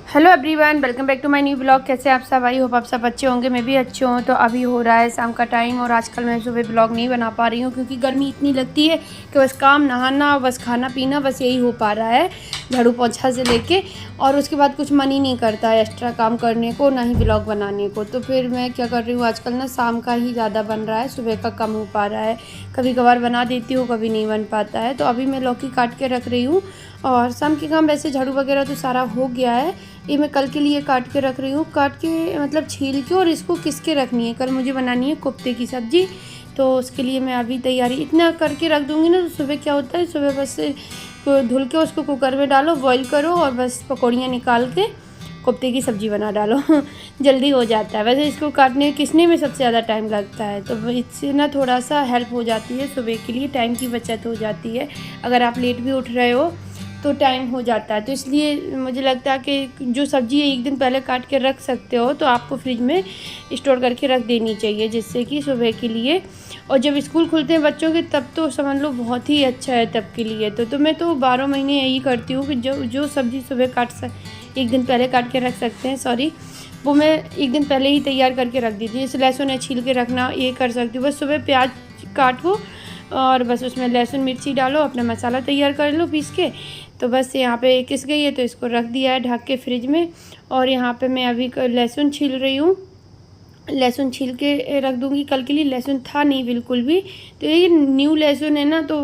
Hello everyone, welcome back to my new blog. कैसे आप सब? आई होप आप सब अच्छे होंगे, मैं भी अच्छे हूँ। तो अभी हो रहा है शाम का टाइम और आजकल मैं सुबह ब्लॉग नहीं बना पा रही हूँ क्योंकि गर्मी इतनी लगती है कि बस काम, नहाना, बस खाना पीना, बस यही हो पा रहा है झाड़ू पोछा से लेके। और उसके बाद कुछ मन ही नहीं करता है एक्स्ट्रा काम करने को, ना ही ब्लॉग बनाने को। तो फिर मैं क्या कर रही हूँ आजकल ना, शाम का ही ज़्यादा बन रहा है, सुबह का कम हो पा रहा है। कभी कभार बना देती हूँ, कभी नहीं बन पाता है। तो अभी मैं लौकी काट के रख रही हूँ और शाम के काम वैसे झाड़ू वगैरह तो सारा हो गया है। ये मैं कल के लिए काट के रख रही हूँ, काट के मतलब छील के, और इसको किस के रखनी है। कल मुझे बनानी है कोफ्ते की सब्ज़ी, तो उसके लिए मैं अभी तैयारी इतना करके रख दूँगी ना, तो सुबह क्या होता है, सुबह बस धुल के उसको कुकर में डालो, बॉईल करो और बस पकौड़ियाँ निकाल के कोफ्ते की सब्ज़ी बना डालो जल्दी हो जाता है। वैसे इसको काटने किसने में सबसे ज़्यादा टाइम लगता है, तो इससे ना थोड़ा सा हेल्प हो जाती है, सुबह के लिए टाइम की बचत हो जाती है। अगर आप लेट भी उठ रहे हो तो टाइम हो जाता है। तो इसलिए मुझे लगता है कि जो सब्ज़ी एक दिन पहले काट के रख सकते हो तो आपको फ्रिज में स्टोर करके रख देनी चाहिए, जिससे कि सुबह के लिए, और जब स्कूल खुलते हैं बच्चों के तब तो समझ लो बहुत ही अच्छा है तब के लिए। तो मैं तो 12 महीने यही करती हूँ कि जो सब्ज़ी सुबह एक दिन पहले काट के रख सकते हैं, सॉरी, वो मैं एक दिन पहले ही तैयार करके रख देती हूँ। जैसे लहसुन है, छील के रखना, ये कर सकती हूँ। बस सुबह प्याज काटो और बस उसमें लहसुन मिर्ची डालो, अपना मसाला तैयार कर लो पीस के। तो बस यहाँ पे किस गई है तो इसको रख दिया है ढक के फ्रिज में। और यहाँ पे मैं अभी लहसुन छील रही हूँ, लहसुन छील के रख दूँगी कल के लिए। लहसुन था नहीं बिल्कुल भी, तो ये न्यू लहसुन है ना, तो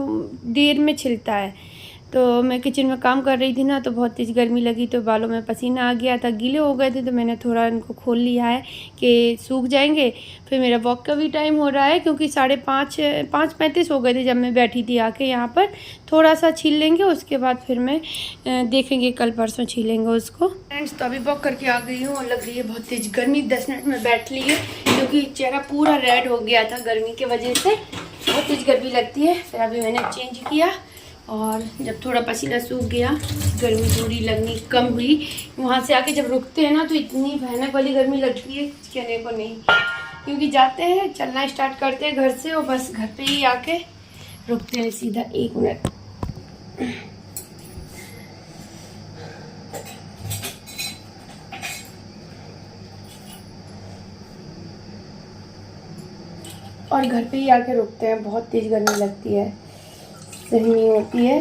देर में छिलता है। तो मैं किचन में काम कर रही थी ना, तो बहुत तेज़ गर्मी लगी, तो बालों में पसीना आ गया था, गीले हो गए थे, तो मैंने थोड़ा इनको खोल लिया है कि सूख जाएंगे। फिर मेरा वॉक का भी टाइम हो रहा है क्योंकि 5:35 हो गए थे जब मैं बैठी थी आके यहाँ पर। थोड़ा सा छील लेंगे, उसके बाद फिर मैं देखेंगे, कल परसों छीलेंगे उसको। फ्रेंड्स, तो अभी वॉक करके आ गई हूँ और लग रही है बहुत तेज़ गर्मी। 10 मिनट में बैठ ली है क्योंकि चेहरा पूरा रेड हो गया था गर्मी की वजह से, बहुत तेज़ गर्मी लगती है। फिर अभी मैंने चेंज किया और जब थोड़ा पसीना सूख गया, गर्मी थोड़ी लगनी कम हुई, वहाँ से आके जब रुकते हैं ना तो इतनी भयानक वाली गर्मी लगती है कहने को नहीं। क्योंकि जाते हैं, चलना स्टार्ट करते हैं घर से और बस घर पे ही आके रुकते हैं सीधा। 1 मिनट, और घर पे ही आके रुकते हैं। बहुत तेज़ गर्मी लगती है, सही नहीं होती है।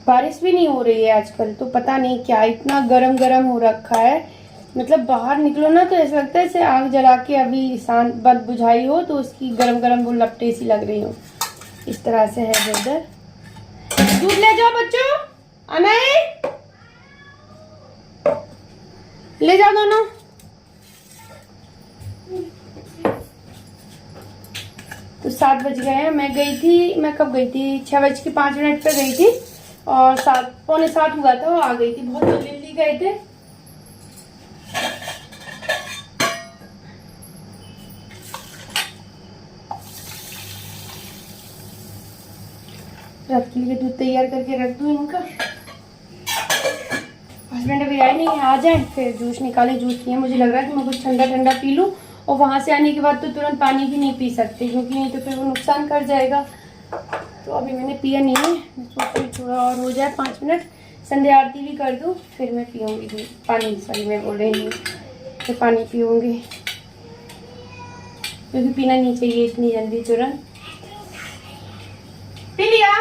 बारिश भी नहीं हो रही है आजकल, तो पता नहीं क्या इतना गरम गरम हो रखा है। मतलब बाहर निकलो ना तो ऐसा लगता है जैसे आग जला के अभी शांत बंद बुझाई हो, तो उसकी गरम गरम वो लपटें सी लग रही हो, इस तरह से है वेदर। दूध ले जाओ बच्चों, आना है, ले जाओ दोनों। तो 7 बज गए हैं। मैं कब गई थी? 6:05 पे गई थी और 6:45 हुआ था, वो आ गई थी। बहुत जल्दी गए थे। रात के लिए दूध तैयार करके रख दूँ इनका। हस्बैंड अभी आए नहीं, आ जाए फिर जूस निकाले। जूस पिए, मुझे लग रहा है कि मैं कुछ ठंडा ठंडा पी लूँ, और वहाँ से आने के बाद तो तुरंत पानी भी नहीं पी सकते क्योंकि नहीं तो फिर वो नुकसान कर जाएगा। तो अभी मैंने पिया नहीं है, मैं सोच रही थोड़ा और हो जाए 5 मिनट, संध्या आरती भी कर दूँ, फिर मैं पीऊँगी पानी। सॉरी, मैं बोल रही हूँ तो पानी पीऊँगी क्योंकि पीना नहीं चाहिए इतनी जल्दी तुरंत। पी लिया,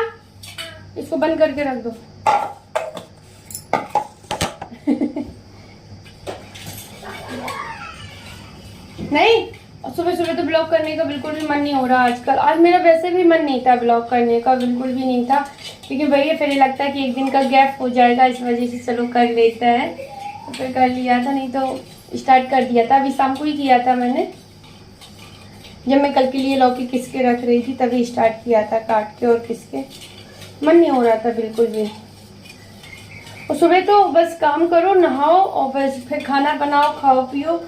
इसको बंद करके रख दो नहीं। और सुबह सुबह तो ब्लॉग करने का बिल्कुल भी मन नहीं हो रहा आजकल। आज मेरा वैसे भी मन नहीं था ब्लॉग करने का, बिल्कुल भी नहीं था, क्योंकि भैया फिर लगता है कि एक दिन का गैप हो जाएगा, इस वजह से चलो कर लेता है। तो फिर कर लिया था, नहीं तो स्टार्ट कर दिया था, अभी शाम को ही किया था मैंने। जब मैं कल के लिए लौकी किस के रख रही थी तभी स्टार्ट किया था, काट के और किस के। मन नहीं हो रहा था बिल्कुल भी। और सुबह तो बस काम करो, नहाओ और बस फिर खाना बनाओ, खाओ पियो,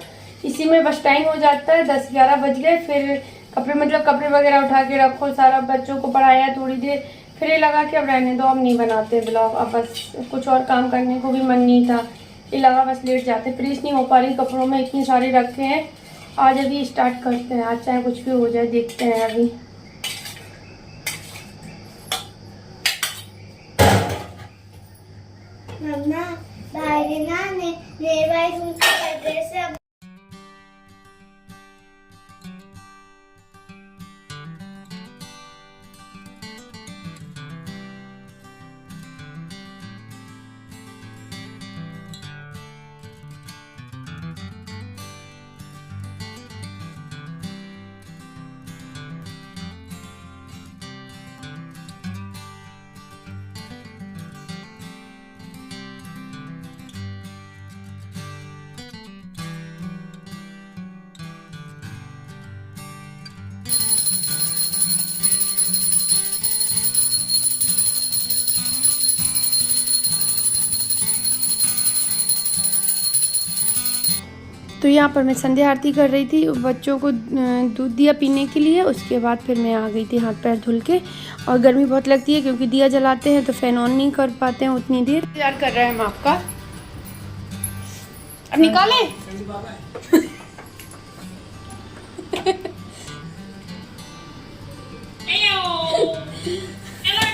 इसी में बस टाइम हो जाता है। 10-11 बज गए। फिर कपड़े वगैरह उठा के रखो, सारा बच्चों को पढ़ाया थोड़ी देर, फिर ये लगा कि अब रहने दो, अब नहीं बनाते ब्लॉग। अब बस कुछ और काम करने को भी मन नहीं था, ये लगा बस लेट जाते। प्रेस नहीं हो पा रही कपड़ों में, इतने सारे रखे हैं। आज अभी स्टार्ट करते हैं, आज चाहे कुछ भी हो जाए, देखते हैं अभी। तो यहाँ पर मैं संध्या आरती कर रही थी, बच्चों को दूध दिया पीने के लिए। उसके बाद फिर मैं आ गई थी हाथ पैर धुल के। और गर्मी बहुत लगती है क्योंकि दिया जलाते हैं तो फ़ैन ऑन नहीं कर पाते हैं उतनी देर। इंतजार कर रहे हैं हम आपका। अब निकालें।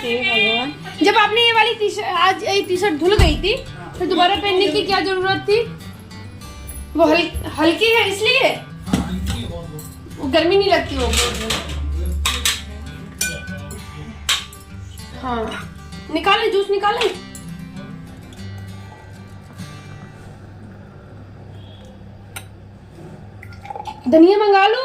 भगवान, जब आपने ये वाली आज टी शर्ट धुल गई थी फिर दोबारा पहनने की क्या जरूरत थी? वो हल्की है इसलिए वो गर्मी नहीं लगती होगी। हाँ निकालें, जूस निकालें। धनिया मंगा लो।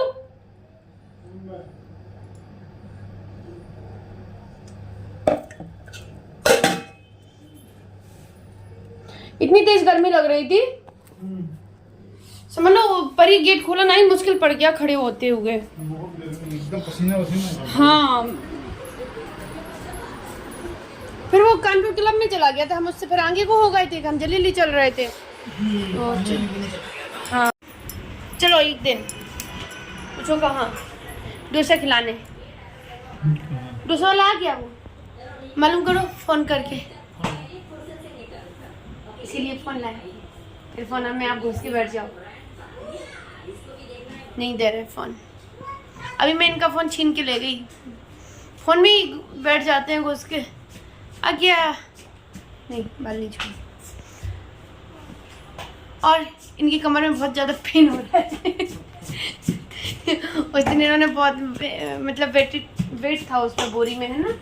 इतनी तेज गर्मी लग रही थी, समझ लो परी गेट खोला ना ही मुश्किल पड़ गया खड़े होते हुए। हाँ फिर वो कानपुर क्लब में चला गया था, हम उससे फिर आगे को हो गए थे, हम जल्दी चल रहे थे। हाँ चलो एक दिन पूछो कहाँ डोसा खिलाने, डोसा ला गया वो मालूम करो फोन करके, इसीलिए फोन लाया। फिर फोन में आप घुस के बैठ जाओ, नहीं दे रहे फोन। अभी मैं इनका फोन छीन के ले गई, फोन में ही बैठ जाते हैं घुस के। आ गया नहीं, बाल नहीं छोड़। और इनकी कमर में बहुत ज़्यादा पेन हो रहा है। उस दिन इन्होंने बहुत मतलब वेट था उसमें, बोरी में है ना।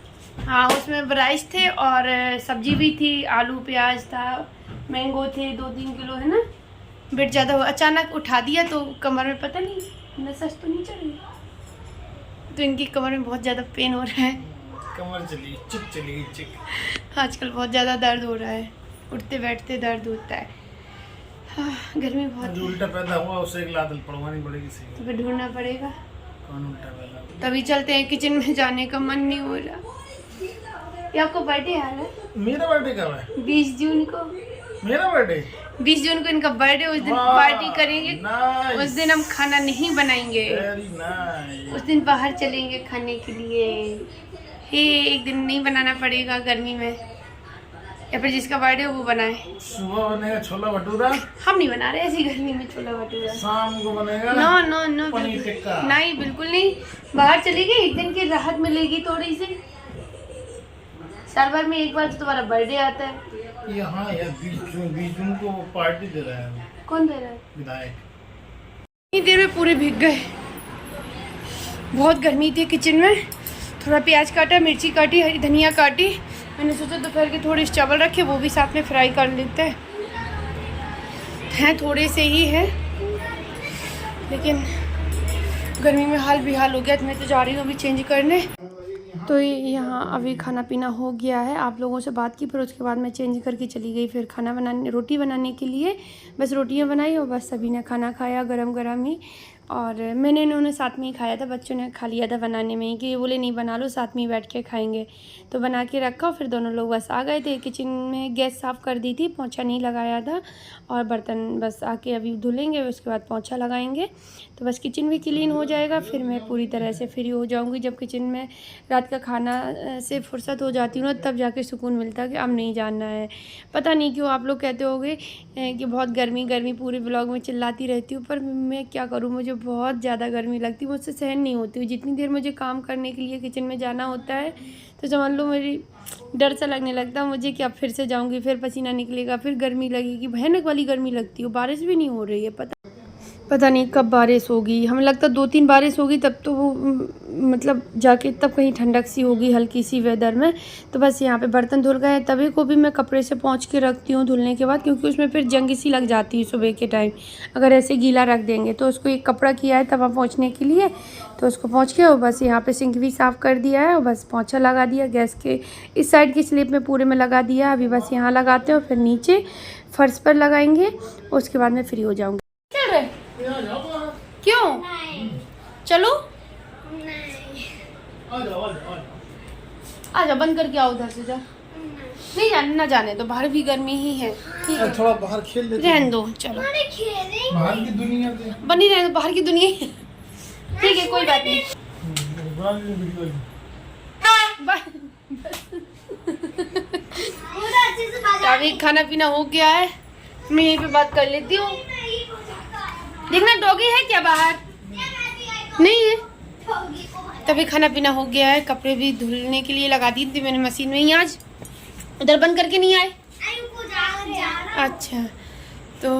हाँ उसमें राइस थे और सब्जी भी थी, आलू प्याज था, मैंगो थे 2-3 किलो है ना। वेट ज़्यादा हो, अचानक उठा दिया तो कमर में पता नहीं नसच तो नहीं चली, तो इनकी कमर में बहुत ज़्यादा पेन हो रहा है। कमर चली चिक। आजकल बहुत ज़्यादा दर्द हो रहा है, उठते बैठते दर्द होता है। हाँ गर्मी बहुत जो उल्टा पैदा हुआ उसे एक लात पड़वानी पड़ेगी सही, तो फिर ढूंढना पड़ेगा कौन उल्टा पैदा। तभी चलते हैं, किचन में जाने का मन नहीं हो रहा। ये आपको बर्थडे आ रहा है? मेरा बर्थडे कब है? 20 जून को। मेरा बर्थडे 20 जून को इनका बर्थडे, उस दिन पार्टी करेंगे। नाइस। उस दिन हम खाना नहीं बनाएंगे, वेरी नाइस। उस दिन बाहर चलेंगे खाने के लिए। हे एक दिन नहीं बनाना पड़ेगा गर्मी में, या फिर जिसका बर्थडे हो वो बनाए। सुबह बनेगा छोला भटूरा, हम नहीं बना रहे ऐसी गर्मी में छोला भटूरा। शाम को बनेगा नो पनीर टिक्का। नहीं बिल्कुल नहीं, बाहर चलेंगे, एक दिन की राहत मिलेगी थोड़ी सी। साल भर में एक बार तो तुम्हारा बर्थडे आता है। यहाँ यार 20 जून को पार्टी दे रहा है। कौन दे रहा है? विधायक। इतनी देर में पूरे भीग गए, बहुत गर्मी थी। किचन में थोड़ा प्याज काटा, मिर्ची काटी, हरी धनिया काटी। मैंने सोचा दोपहर के थोड़े चावल रखे, वो भी साथ में फ्राई कर लेते हैं। थोड़े से ही है लेकिन गर्मी में हाल बेहाल हो गया। मैं तो जा रही हूँ अभी चेंज करने। तो यहाँ अभी खाना पीना हो गया है, आप लोगों से बात की, फिर उसके बाद मैं चेंज करके चली गई फिर खाना बनाने, रोटी बनाने के लिए। बस रोटियाँ बनाई और बस सभी ने खाना खाया गरम गरम ही। और मैंने इन्होंने साथ में ही खाया था, बच्चों ने खा लिया था बनाने में ही, कि बोले नहीं बना लो साथ में ही बैठ के खाएंगे। तो बना के रखा, फिर दोनों लोग बस आ गए थे। किचन में गैस साफ़ कर दी थी, पोंछा नहीं लगाया था, और बर्तन बस आके अभी धुलेंगे, उसके बाद पोंछा लगाएंगे। तो बस किचन भी क्लीन हो जाएगा, फिर मैं पूरी तरह से फ्री हो जाऊँगी। जब किचन में रात का खाना से फुर्सत हो जाती हूँ ना, तब जाके सुकून मिलता है कि अब नहीं जानना है। पता नहीं क्यों आप लोग कहते होगे कि बहुत गर्मी पूरे ब्लॉग में चिल्लाती रहती हूँ, पर मैं क्या करूँ, मुझे बहुत ज़्यादा गर्मी लगती है, मुझसे सहन नहीं होती। जितनी देर मुझे काम करने के लिए किचन में जाना होता है तो समझ लो मेरी डर सा लगने लगता है मुझे कि अब फिर से जाऊंगी, फिर पसीना निकलेगा, फिर गर्मी लगेगी, भयानक वाली गर्मी लगती है। बारिश भी नहीं हो रही है, पता नहीं कब बारिश होगी। हमें लगता है 2-3 बारिश होगी तब तो वो मतलब जाके तब कहीं ठंडक सी होगी हल्की सी वेदर में। तो बस यहाँ पे बर्तन धुल गए। तवे को भी मैं कपड़े से पोंछ के रखती हूँ धुलने के बाद, क्योंकि उसमें फिर जंग सी लग जाती है सुबह के टाइम अगर ऐसे गीला रख देंगे। तो उसको एक कपड़ा किया है तवा पोंछने के लिए, तो उसको पोंछ के और बस यहाँ पर सिंक भी साफ़ कर दिया है और बस पोंछा लगा दिया। गैस के इस साइड की स्लिप में पूरे में लगा दिया। अभी बस यहाँ लगाते हैं और फिर नीचे फर्श पर लगाएंगे, उसके बाद मैं फ्री हो जाऊँगी। चल रहे क्यों? चलो आ जाओ, बंद करके आओ, उधर से जाओ। नहीं जाने, ना जाने तो, बाहर भी गर्मी ही है। ठीक है थोड़ा बाहर खेल लेते हैं। रहने दो, चलो बाहर की दुनिया बनी रहने दो, बाहर की दुनिया ही है। ठीक है कोई बात नहीं। अभी खाना पीना हो गया है, मैं यहीं पे बात कर लेती हूँ। देखना डॉगी है क्या बाहर? नहीं है। तभी खाना पीना हो गया है, कपड़े भी धुलने के लिए लगा दी थी मैंने मशीन में ही आज। उधर बंद करके नहीं आए? अच्छा, तो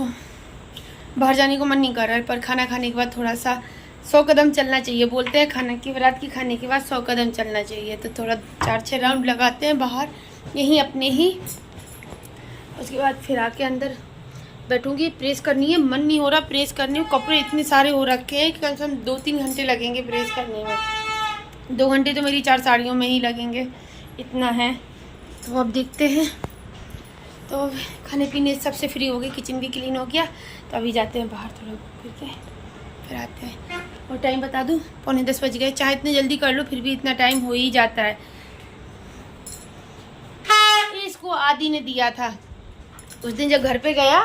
बाहर जाने को मन नहीं कर रहा है, पर खाना खाने के बाद थोड़ा सा 100 कदम चलना चाहिए। बोलते हैं खाना की रात की खाने के बाद 100 कदम चलना चाहिए। तो थोड़ा 4-6 राउंड लगाते हैं बाहर यहीं अपने ही, उसके बाद फिर आके अंदर बैठूंगी। प्रेस करनी है, मन नहीं हो रहा प्रेस करने को। कपड़े इतने सारे हो रखे हैं कि कम से कम 2-3 घंटे लगेंगे प्रेस करने में। 2 घंटे तो मेरी 4 साड़ियों में ही लगेंगे, इतना है। तो अब देखते हैं। तो खाने पीने सबसे फ्री हो गई, किचन भी क्लीन हो गया। तो अभी जाते हैं बाहर थोड़ा घूम के फिर आते हैं। और टाइम बता दूँ, 9:45 बज गए। चाहे इतने जल्दी कर लो फिर भी इतना टाइम हो ही जाता है। इसको आदि ने दिया था उस दिन जब घर पे गया,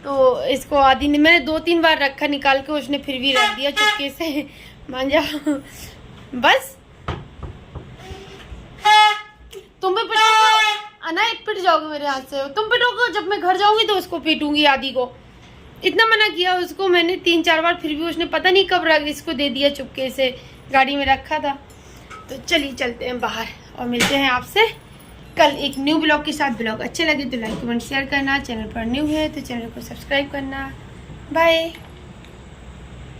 तो इसको आदि ने, मैंने 2-3 बार रखा निकाल के, उसने फिर भी रख दिया चुपके से। मान जाओ बस। तुम भी पिटोगे अनायत, पिट जाओगे मेरे हाथ से। तुम पिटोगे, जब मैं घर जाऊंगी तो उसको पीटूंगी आदि को। इतना मना किया उसको मैंने 3-4 बार, फिर भी उसने पता नहीं कब रख इसको दे दिया चुपके से, गाड़ी में रखा था। तो चलिए चलते हैं बाहर और मिलते हैं आपसे कल एक न्यू ब्लॉग के साथ। ब्लॉग अच्छे लगे तो लाइक कमेंट शेयर करना, चैनल पर न्यू है तो चैनल को सब्सक्राइब करना। बाय।